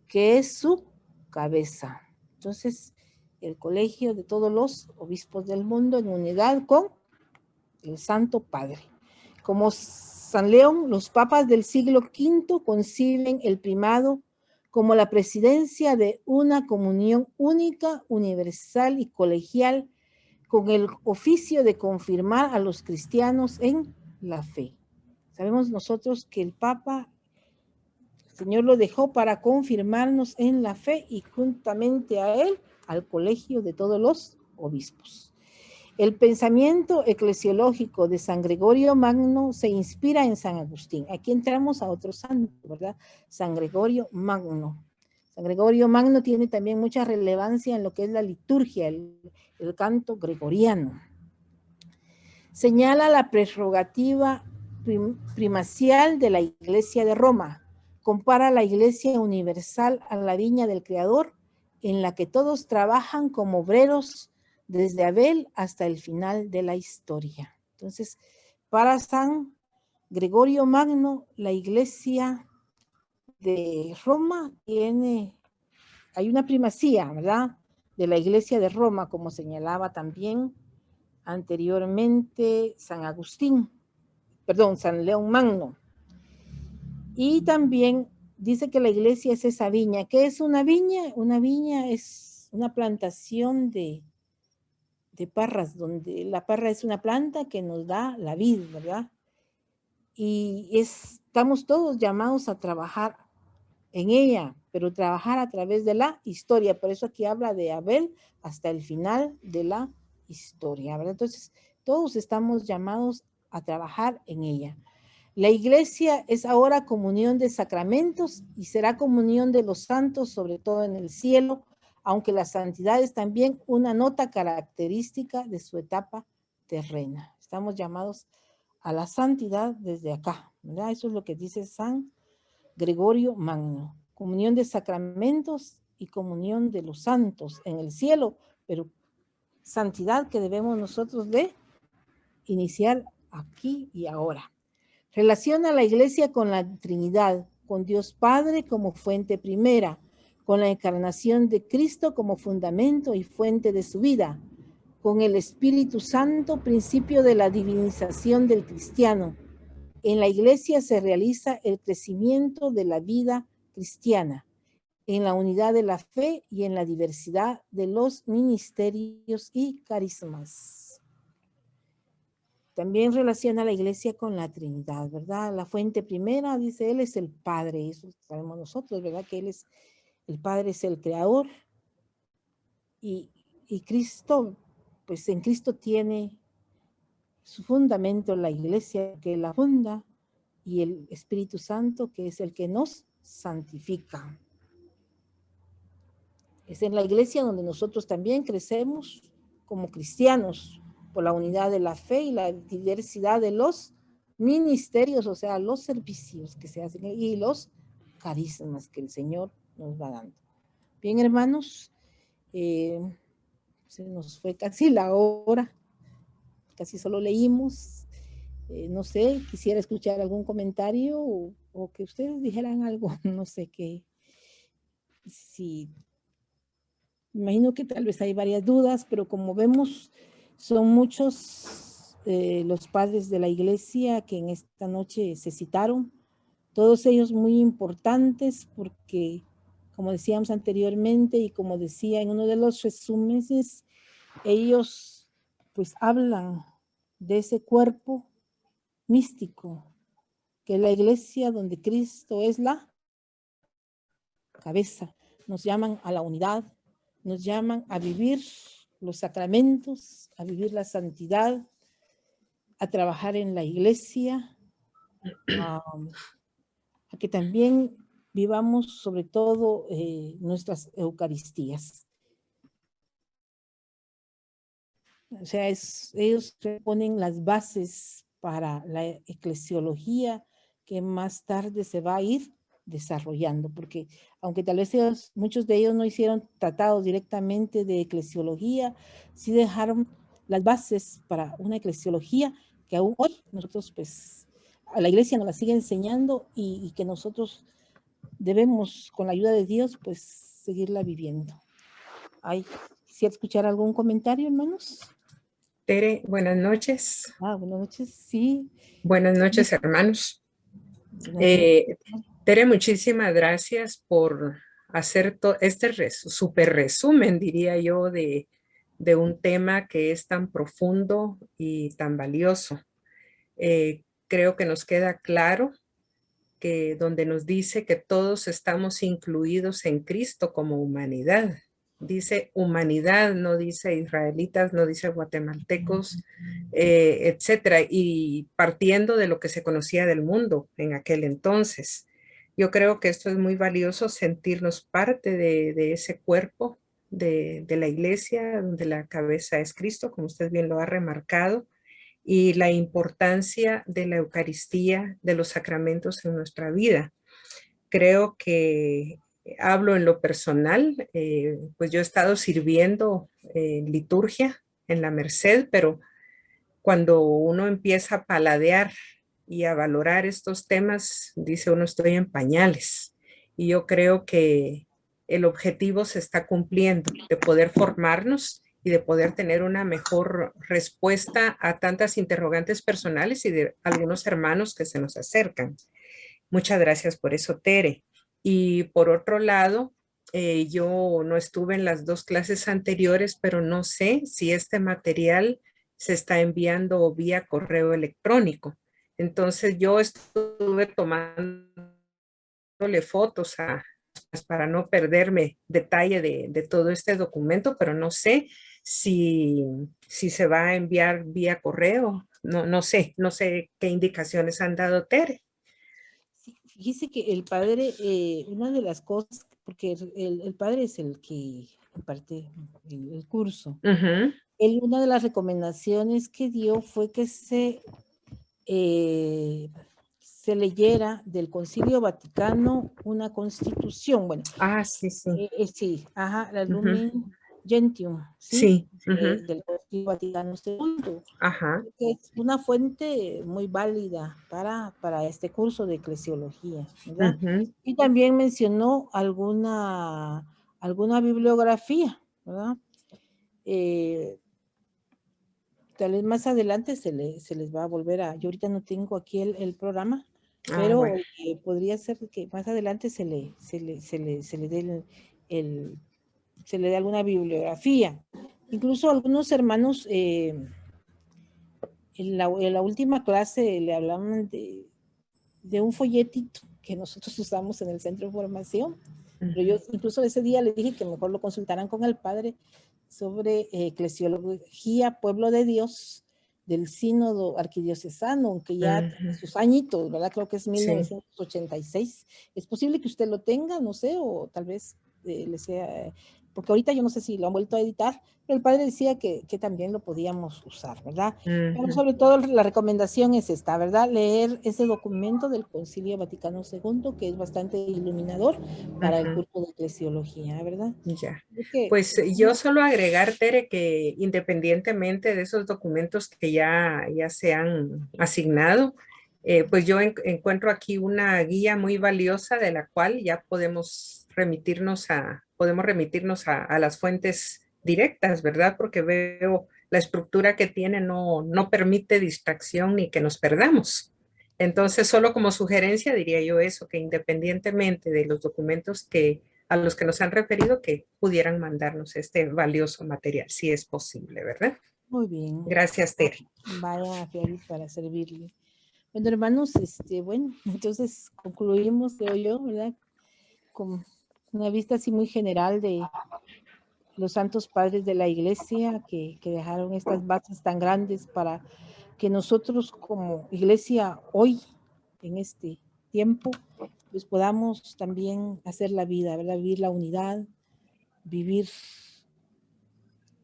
que es su cabeza. Entonces, el colegio de todos los obispos del mundo en unidad con el Santo Padre. Como San León, los papas del siglo V conciben el primado como la presidencia de una comunión única, universal y colegial, con el oficio de confirmar a los cristianos en la fe. Sabemos nosotros que el Papa, el Señor lo dejó para confirmarnos en la fe y juntamente a él, al colegio de todos los obispos. El pensamiento eclesiológico de San Gregorio Magno se inspira en San Agustín. Aquí entramos a otro santo, ¿verdad? San Gregorio Magno. San Gregorio Magno tiene también mucha relevancia en lo que es la liturgia, el canto gregoriano. Señala la prerrogativa primacial de la Iglesia de Roma. Compara la Iglesia universal a la viña del Creador, en la que todos trabajan como obreros desde Abel hasta el final de la historia. Entonces, para San Gregorio Magno, la Iglesia de Roma hay una primacía, ¿verdad? De la Iglesia de Roma, como señalaba también anteriormente San León Magno. Y también dice que la iglesia es esa viña. ¿Qué es una viña? Una viña es una plantación de parras, donde la parra es una planta que nos da la vid, ¿verdad? Y estamos todos llamados a trabajar en ella, pero trabajar a través de la historia. Por eso aquí habla de Abel hasta el final de la historia, ¿verdad? Entonces, todos estamos llamados a trabajar en ella. La iglesia es ahora comunión de sacramentos y será comunión de los santos, sobre todo en el cielo, aunque la santidad es también una nota característica de su etapa terrena. Estamos llamados a la santidad desde acá, ¿verdad? Eso es lo que dice San Gregorio Magno. Comunión de sacramentos y comunión de los santos en el cielo, pero santidad que debemos nosotros de iniciar aquí y ahora. Relaciona la iglesia con la Trinidad, con Dios Padre como fuente primera, con la encarnación de Cristo como fundamento y fuente de su vida, con el Espíritu Santo, principio de la divinización del cristiano. En la iglesia se realiza el crecimiento de la vida cristiana, en la unidad de la fe y en la diversidad de los ministerios y carismas. También relaciona la iglesia con la Trinidad, ¿verdad? La fuente primera, dice él, es el Padre. Eso sabemos nosotros, ¿verdad? Que él es, el Padre es el creador. Y Cristo, pues en Cristo tiene su fundamento la iglesia que la funda y el Espíritu Santo que es el que nos santifica. Es en la iglesia donde nosotros también crecemos como cristianos, por la unidad de la fe y la diversidad de los ministerios, o sea, los servicios que se hacen y los carismas que el Señor nos va dando. Bien, hermanos, se nos fue casi la hora, casi solo leímos. No sé, quisiera escuchar algún comentario o que ustedes dijeran algo, no sé qué. Si, imagino que tal vez hay varias dudas, pero como vemos, son muchos los padres de la iglesia que en esta noche se citaron, todos ellos muy importantes porque, como decíamos anteriormente y como decía en uno de los resúmenes, ellos pues hablan de ese cuerpo místico, que es la iglesia donde Cristo es la cabeza. Nos llaman a la unidad, nos llaman a vivir los sacramentos, a vivir la santidad, a trabajar en la iglesia, a que también vivamos sobre todo nuestras Eucaristías. O sea, ellos ponen las bases para la eclesiología que más tarde se va a ir desarrollando, porque aunque tal vez muchos de ellos no hicieron tratados directamente de eclesiología, sí dejaron las bases para una eclesiología que aún hoy nosotros pues a la iglesia nos la sigue enseñando y que nosotros debemos con la ayuda de Dios pues seguirla viviendo. ¿Quisiera escuchar algún comentario, hermanos? Tere, buenas noches. Buenas noches, sí. Buenas noches, hermanos. Tere, muchísimas gracias por hacer este súper resumen, diría yo, de un tema que es tan profundo y tan valioso. Creo que nos queda claro que donde nos dice que todos estamos incluidos en Cristo como humanidad. Dice humanidad, no dice israelitas, no dice guatemaltecos, etcétera. Y partiendo de lo que se conocía del mundo en aquel entonces. Yo creo que esto es muy valioso, sentirnos parte de ese cuerpo de la iglesia, donde la cabeza es Cristo, como usted bien lo ha remarcado, y la importancia de la Eucaristía, de los sacramentos en nuestra vida. Creo que hablo en lo personal, pues yo he estado sirviendo en liturgia en la Merced, pero cuando uno empieza a paladear y a valorar estos temas, dice uno, estoy en pañales. Y yo creo que el objetivo se está cumpliendo, de poder formarnos y de poder tener una mejor respuesta a tantas interrogantes personales y de algunos hermanos que se nos acercan. Muchas gracias por eso, Tere. Y por otro lado, yo no estuve en las 2 clases anteriores, pero no sé si este material se está enviando vía correo electrónico. Entonces yo estuve tomándole fotos para no perderme detalle de todo este documento, pero no sé si se va a enviar vía correo no sé qué indicaciones han dado, Tere. Sí, fíjese que el padre, una de las cosas, porque el padre es el que imparte el curso, Ujú. él una de las recomendaciones que dio fue que se leyera del Concilio Vaticano una constitución, bueno, Ah, sí, sí. sí, ajá, la Ujú. Lumen Gentium, ¿sí? Sí. Ujú. Del Concilio Vaticano II, Ajá. que es una fuente muy válida para este curso de eclesiología, ¿verdad? Ujú. Y también mencionó alguna bibliografía, ¿verdad? Tal vez más adelante se les va a volver a, yo ahorita no tengo aquí el programa, Ah, bueno. pero podría ser que más adelante se le dé se le dé alguna bibliografía. Incluso algunos hermanos en la última clase le hablaban de un folletito que nosotros usamos en el centro de formación, pero yo incluso ese día le dije que mejor lo consultaran con el padre sobre eclesiología, pueblo de Dios, del sínodo arquidiocesano, aunque ya Ujú. sus añitos, ¿verdad? Creo que es Sí. 1986. Es posible que usted lo tenga, no sé, o tal vez le sea, porque ahorita yo no sé si lo han vuelto a editar, pero el padre decía que también lo podíamos usar, ¿verdad? Pero Ujú. sobre todo la recomendación es esta, ¿verdad? Leer ese documento del Concilio Vaticano II, que es bastante iluminador para el Ujú. curso de eclesiología, ¿verdad? Ya. Porque, Pues yo solo agregar, Tere, que independientemente de esos documentos que ya se han asignado, pues yo encuentro aquí una guía muy valiosa de la cual ya podemos remitirnos a las fuentes directas, ¿verdad? Porque veo la estructura que tiene no permite distracción ni que nos perdamos. Entonces, solo como sugerencia diría yo eso, que independientemente de los documentos a los que nos han referido, que pudieran mandarnos este valioso material, si es posible, ¿verdad? muy bien, Gracias, Tere. vaya feliz para servirle. Bueno, hermanos, bueno, entonces concluimos, creo yo, ¿verdad? Con una vista así muy general de los santos padres de la iglesia que dejaron estas bases tan grandes para que nosotros como iglesia hoy, en este tiempo, pues podamos también hacer la vida, ¿verdad? Vivir la unidad, vivir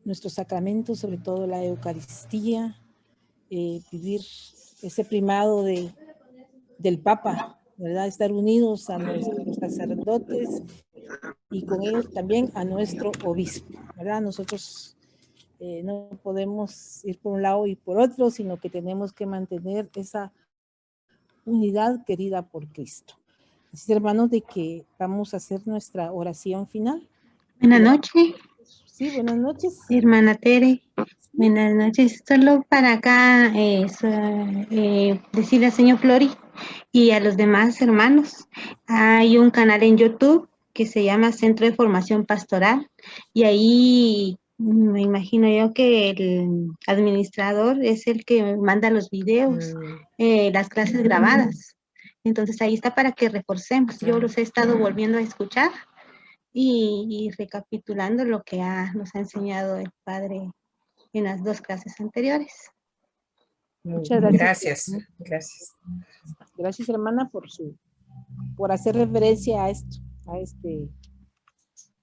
nuestros sacramentos, sobre todo la Eucaristía, vivir ese primado del Papa, ¿verdad? Estar unidos a nuestros sacerdotes y con ellos también a nuestro obispo, ¿verdad? Nosotros no podemos ir por un lado y por otro, sino que tenemos que mantener esa unidad querida por Cristo. Así, hermanos, de que vamos a hacer nuestra oración final. Buenas noches, Sí, buenas noches. hermana Tere. Sí, Buenas noches. Solo para acá decirle al señor Flori y a los demás hermanos, hay un canal en YouTube que se llama Centro de Formación Pastoral y ahí me imagino yo que el administrador es el que manda los videos, las clases grabadas. Entonces ahí está para que reforcemos. Yo los he estado volviendo a escuchar y recapitulando lo que nos ha enseñado el padre en las dos clases anteriores. Muy muchas bien. gracias. Gracias. Gracias. Gracias, hermana, por hacer referencia a esto,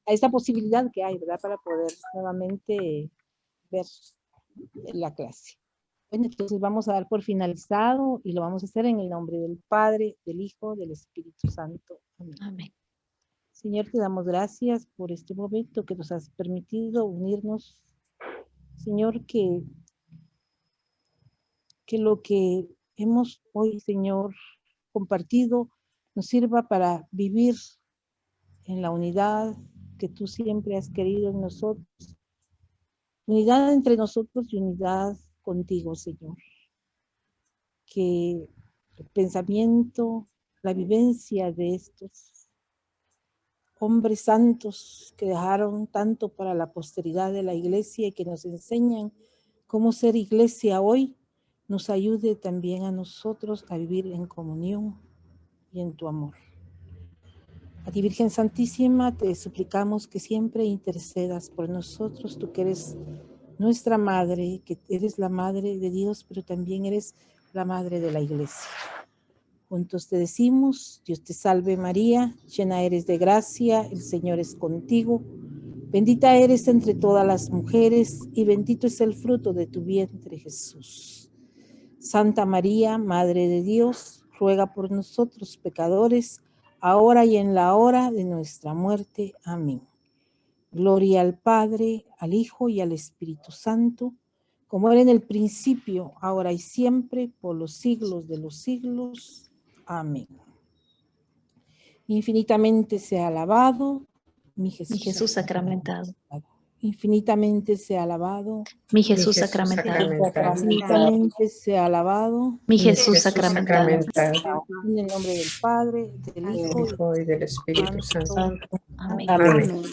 a esta posibilidad que hay, ¿verdad? Para poder nuevamente ver la clase. Bueno, entonces vamos a dar por finalizado y lo vamos a hacer en el nombre del Padre, del Hijo, del Espíritu Santo. Amén. Amén. Señor, te damos gracias por este momento que nos has permitido unirnos. Señor, que lo que hemos hoy, Señor, compartido nos sirva para vivir en la unidad que tú siempre has querido en nosotros. Unidad entre nosotros y unidad contigo, Señor. Que el pensamiento, la vivencia de estos hombres santos que dejaron tanto para la posteridad de la iglesia y que nos enseñan cómo ser iglesia hoy, nos ayude también a nosotros a vivir en comunión y en tu amor. A ti, Virgen Santísima, te suplicamos que siempre intercedas por nosotros, tú que eres nuestra madre, que eres la madre de Dios, pero también eres la madre de la iglesia. Juntos te decimos, Dios te salve María, llena eres de gracia, el Señor es contigo. Bendita eres entre todas las mujeres y bendito es el fruto de tu vientre, Jesús. Santa María, Madre de Dios, ruega por nosotros pecadores, ahora y en la hora de nuestra muerte. Amén. Gloria al Padre, al Hijo y al Espíritu Santo, como era en el principio, ahora y siempre, por los siglos de los siglos. Amén. Infinitamente sea alabado mi Jesús sacramentado. Infinitamente sea alabado Mi Jesús sacramentado. infinitamente sea alabado Mi Jesús sacramentado. en el nombre del Padre, del Hijo Hijo y del Espíritu Santo. Amén. Amén. Amén.